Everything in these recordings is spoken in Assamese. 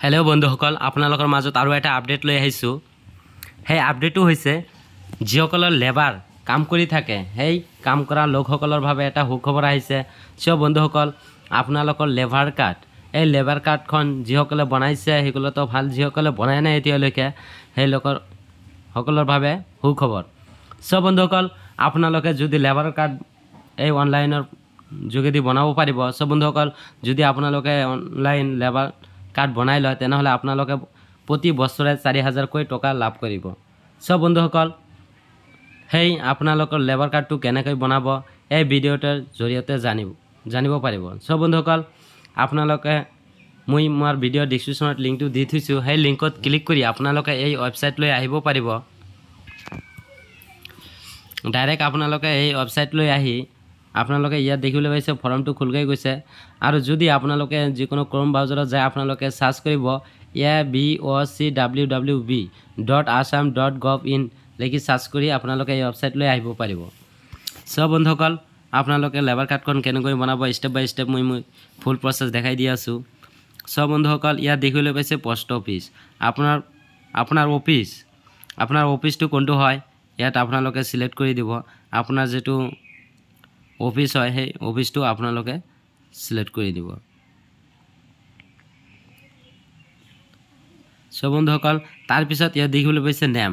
हेलो बंधुসকল আপোনালোকৰ মাজত আৰু এটা আপডেট লৈ আহিছো সেই আপডেটটো হৈছে যিসকলৰ লেবাৰ কাম কৰি থাকে সেই কাম কৰা লোকসকলৰ বাবে এটা সুখবৰ আহিছে সব বন্ধুসকল আপোনালোকৰ লেবাৰ কাৰ্ড এই লেবাৰ কাৰ্ডখন যিসকলে বনাইছে হেগুলোতো ভাল যিসকলে বনাই নাই এতিয়ালৈকে সেই লোকৰ সকলৰ বাবে সুখবৰ সব বন্ধুসকল আপোনালোকে যদি লেবাৰ কাৰ্ড এই অনলাইনৰ যোগেদি বনাব পাৰিব সব বন্ধুসকল যদি আপোনালোকে অনলাইন লেবাৰ কাৰ্ড বনাই লয় তেনেহলে আপোনালোকে প্ৰতি বছৰে 4000 কৈ টকা লাভ কৰিব সব বন্ধুসকল হেই আপোনালোকৰ লেবাৰ কাৰ্ডটো কেনেকৈ বনাব এই ভিডিওটোৰ জৰিয়তে জানিব পাৰিব সব বন্ধুসকল আপোনালোকে মই মোৰ ভিডিও ডেসক্ৰিপচনত লিংকটো দি থৈছো সেই লিংকত ক্লিক কৰি আপোনালোকে এই ওয়েবসাইট লৈ আহিব পাৰিব ডাইৰেক্ট আপোনালোকে এই ওয়েবসাইট লৈ আহি আপোনালোকে ইয়াত দেখিবলৈ পাইছে ফৰ্মটো খুলগৈ গৈছে আৰু যদি আপোনালোকে যিকোনো ক্ৰোম ব্ৰাউজাৰত যায় আপোনালোকে সাৰ্চ কৰিব abocwb.assam.gov.in লিখি সাৰ্চ কৰি আপোনালোকে এই ওয়েবসাইট লৈ আহিব পাৰিব সব বন্ধুসকল আপোনালোকে লেবাৰ কাৰ্ডখন কেনেকৈ বনাব স্টেপ বাই স্টেপ মই ফুল প্ৰসেস দেখাই দি আছো সব বন্ধুসকল ইয়াত দেখিবলৈ পাইছে পোষ্ট অফিস আপোনাৰ অফিসটো কোনটো হয় ইয়াত আপোনালোকে সিলেক্ট কৰি দিব আপোনাৰ যেটো অফিস হয় সেই অফিসটো আপোনালোকে সিলেক্ট কৰি দিব সব বন্ধুসকল তাৰ পিছত ইয়াত দেখিবলৈ পাইছে নাম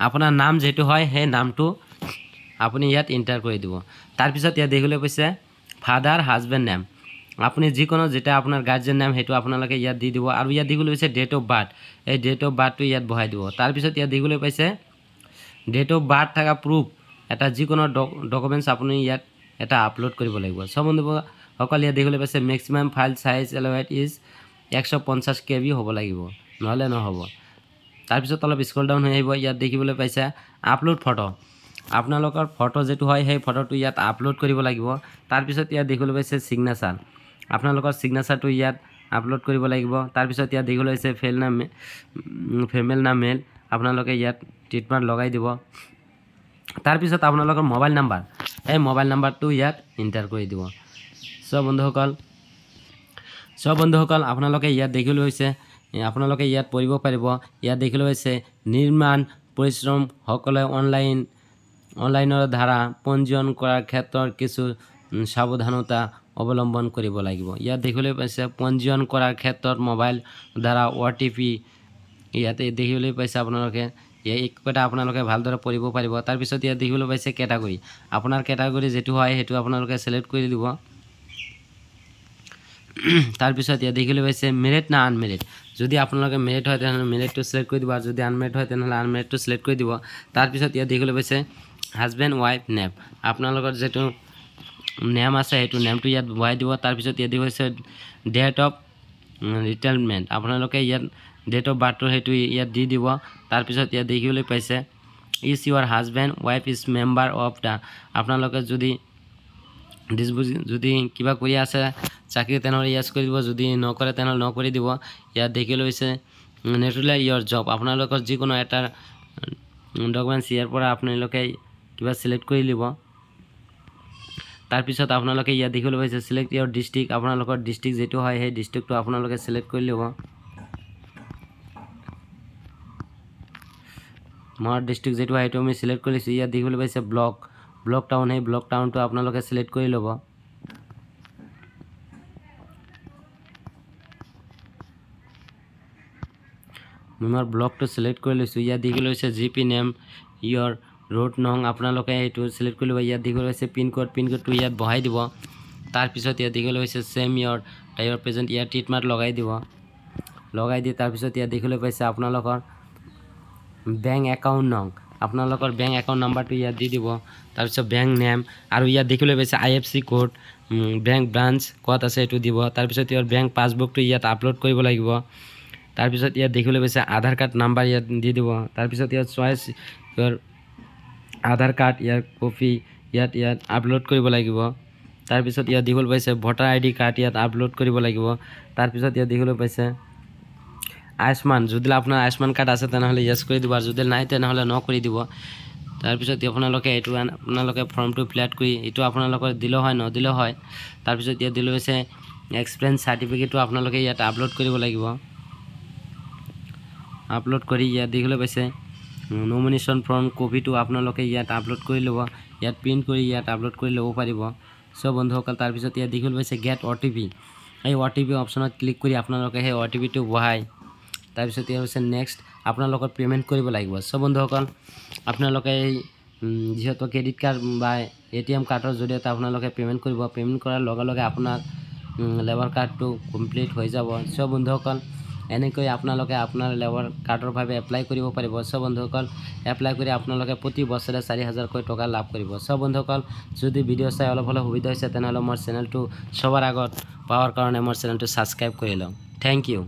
আপোনাৰ নাম যেটো হয় সেই নামটো আপুনি ইয়াত এন্টাৰ কৰি দিব তাৰ পিছত ইয়াত দেখিবলৈ পাইছে ফাদাৰ হাজবেণ্ড নাম আপুনি যিকোনো যেটা আপোনাৰ গাৰ্জিয়ান নাম হেতু আপোনালোকে ইয়াত দি দিব আৰু ইয়াত দেখিবলৈ পাইছে ডেট অফ বাৰ্থ এই ডেট অফ বাৰ্থটো ইয়াত বহাই দিব তাৰ পিছত ইয়াত দেখিবলৈ পাইছে ডেট অফ বাৰ্থ থাকা প্ৰুফ এটা যিকোনো ডকুমেন্টস আপুনি ইয়াত এটা আপলোড কৰিব লাগিব সব বন্ধুসকল ইয়াত দেখিবলৈ পাইছে maximum file size allowed is 150 KB হ'ব লাগিব নহলে নহব তাৰ পিছত অলপ স্ক্ৰল ডাউন হৈ আহিব ইয়াত দেখিবলৈ পাইছে আপলোড ফটো আপোনালোকৰ ফটো যেটো হয় সেই ফটোটো ইয়াত আপলোড কৰিব লাগিব তাৰ পিছত ইয়াত দেখিবলৈ পাইছে সিগনেচাৰ আপোনালোকৰ সিগনেচাৰটো ইয়াত আপলোড কৰিব লাগিব তাৰ পিছত ইয়াত দেখিবলৈ পাইছে ফিমেল না মেল আপোনালোকে ইয়াত টিক লগাই দিব তাৰ পিছত আপোনালোকৰ মোবাইল নাম্বাৰ এই মোবাইল নাম্বাৰটো ইয়াত এন্টাৰ কৰি দিব সব বন্ধুসকল আপোনালোকে ইয়াত দেখিবলৈ হৈছে আপোনালোকে ইয়াত পঢ়িব পাৰিব ইয়াত দেখিবলৈ হৈছে নিৰ্মাণ পৰিশ্ৰম সকলে অনলাইনৰ ধাৰা পঞ্জীয়ন কৰাৰ ক্ষেত্ৰত কিছু সাৱধানতা অৱলম্বন কৰিব লাগিব ইয়াত দেখিবলৈ পাইছে পঞ্জীয়ন কৰাৰ ক্ষেত্ৰত মোবাইল দ্বাৰা OTP ইয়াতে দেখিবলৈ পাইছে আপোনালোকে এই কথা আপোনালোকে ভালদৰে পঢ়িব পাৰিব তাৰ পিছত ইয়াত দেখিবলৈ পাইছে ক্যাটাগৰী আপোনাৰ ক্যাটাগৰী যেটো হয় হেতু আপোনালোকে সিলেক্ট কৰি দিব তাৰ পিছত ইয়াত দেখিবলৈ পাইছে মেৰিট না আনমেৰিট যদি আপোনালোকে মেৰিট হয় তেনে মেৰিটটো সিলেক্ট কৰি দিব আৰু যদি আনমেৰিট হয় তেনে আনমেৰিটটো সিলেক্ট কৰি দিব তাৰ পিছত ইয়াত দেখিবলৈ পাইছে হাজবেণ্ড ওয়াইফ নেম আপোনালোকৰ যেটো নেম আছে হেতু নেমটো ইয়াত বহাই দিব তাৰ পিছত ইয়াত দেখিছে ডেট অফ ৰিটায়াৰমেন্ট আপোনালোকে ইয়াত ডেট অফ বাৰ্থ হেতু ইয়াত দি দিব তাৰ পিছত ইয়াত দেখিবলৈ পাইছে is Euro husband wife is member of the আপোনালোকে যদি কিবা কৰি আছে চাকৰি তেনেহলে ইয়াত কৰি দিব যদি নকৰে তেনেহলে নকৰি দিব ইয়াত দেখিবলৈ পাইছে নেটুলাই ইউৰ জব আপোনালোকৰ যিকোনো এটা ডকুমেন্টস ইয়াৰ পৰা আপোনালোকে কিবা সিলেক্ট কৰি লিব তাৰ পিছত আপোনালোকে ইয়াত দেখিবলৈ পাইছে সিলেক্ট ইউৰ ডিস্ট্ৰিক্ট আপোনালোকৰ ডিস্ট্ৰিক্ট যেটো হয় সেই ডিস্ট্ৰিক্টটো আপোনালোকে সিলেক্ট কৰি লিব মোৰ ডিস্ট্ৰিক্ট যেটো হয় আমি সিলেক্ট কৰিছো ইয়াত দেখিবলৈ পাইছে ব্লক টাউন এই ব্লক টাউনটো আপোনালোকে সিলেক্ট কৰি লব মোৰ ব্লকটো সিলেক্ট কৰি লৈছো ইয়াত দেখিবলৈ পাইছে জিপি নেম ইউৰ ৰোড নং আপোনালোকে এইটো সিলেক্ট কৰি লব ইয়াত দেখিবলৈ পাইছে পিন কোডটো ইয়াত বহাই দিব তাৰ পিছত ইয়াত দেখিবলৈ পাইছে সেম ইউৰ টাইৰ প্ৰেজেন্ট ইয়াত টিকমাৰ্ক লগাই দি তাৰ পিছত ইয়াত দেখিবলৈ পাইছে আপোনালোকৰ বেংক একাউন্ট নং আপোনালোকৰ বেংক একাউন্ট নাম্বাৰটো ইয়াত দি দিব তাৰ পিছত বেংক নেম আৰু ইয়াত দেখিবলৈ পাইছে IFSC কোড বেংক ব্ৰাঞ্চ কত আছে এটো দিব তাৰ পিছত ইয়াৰ বেংক পাছবুকটো ইয়াত আপলোড কৰিব লাগিব তাৰ পিছত ইয়াত দেখিবলৈ পাইছে আধাৰ কাৰ্ড নাম্বাৰ ইয়াত দি দিব তাৰ পিছত ইয়াত চয়েস ইউৰ আধাৰ কাৰ্ড ইয়াৰ কপি ইয়াত আপলোড কৰিব লাগিব তাৰ পিছত ইয়াত দেখিবলৈ পাইছে ভোটাৰ ID কাৰ্ড ইয়াত আপলোড কৰিব লাগিব তাৰ পিছত ইয়াত দেখিবলৈ পাইছে আয়ুষ্মান যদি আপোনাৰ আয়ুষ্মান কাৰ্ড আছে তেনেহলে ইয়েস কৰি দিব আৰু যদি নাই তেনেহলে ন কৰি দিব তাৰ পিছত আপোনালোকে এটো আপোনালোকে ফৰ্মটো ফিল কৰি এটো আপোনালোকৰ দিলে হয় ন দিলে হয় তাৰ পিছত ইয়াত দিলে হৈছে এক্সপেৰিয়েন্স সাৰ্টিফিকেটটো আপোনালোকে ইয়াত আপলোড কৰিব লাগিব আপলোড কৰি ইয়াত দেখিবলৈ পাইছে নমিনেশ্যন ফৰ্ম কপিটো আপোনালোকে ইয়াত আপলোড কৰি ল'ব ইয়াত প্ৰিণ্ট কৰি ইয়াত আপলোড কৰি ল'ব পাৰিব চ' বন্ধুসকল তাৰপিছত ইয়াত দেখিবলৈ পাইছে গেট OTP এই OTP অপশ্যনত ক্লিক কৰি আপোনালোকে সেই OTPটো বহাই তাৰপিছত ইয়াত হৈছে নেক্সট আপোনালোকৰ পে'মেণ্ট কৰিব লাগিব চ' বন্ধুসকল আপোনালোকে এই যিহেতু ক্ৰেডিট কাৰ্ড বা ATM কাৰ্ডৰ জৰিয়তে আপোনালোকে পে'মেণ্ট কৰিব পে'মেণ্ট কৰাৰ লগে লগে আপোনাৰ লেবাৰ কাৰ্ডটো কমপ্লিট হৈ যাব চ' বন্ধুসকল এনেকৈ আপোনালোকে আপোনাৰ লেবাৰ কাৰ্ডৰ বাবে এপ্লাই কৰিব পাৰিব চ' বন্ধুসকল এপ্লাই কৰি আপোনালোকে প্ৰতি বছৰে 4000কৈ টকা লাভ কৰিব চ' বন্ধুসকল যদি ভিডিঅ' চাই অলপ হ'লেও সুবিধা হৈছে তেনেহ'লে মোৰ চেনেলটো সবাৰ আগত পাওয়াৰ কাৰণে আমাৰ চ্যানেলটো সাবস্ক্ৰাইব কৰে লও থ্যাংক ইউ।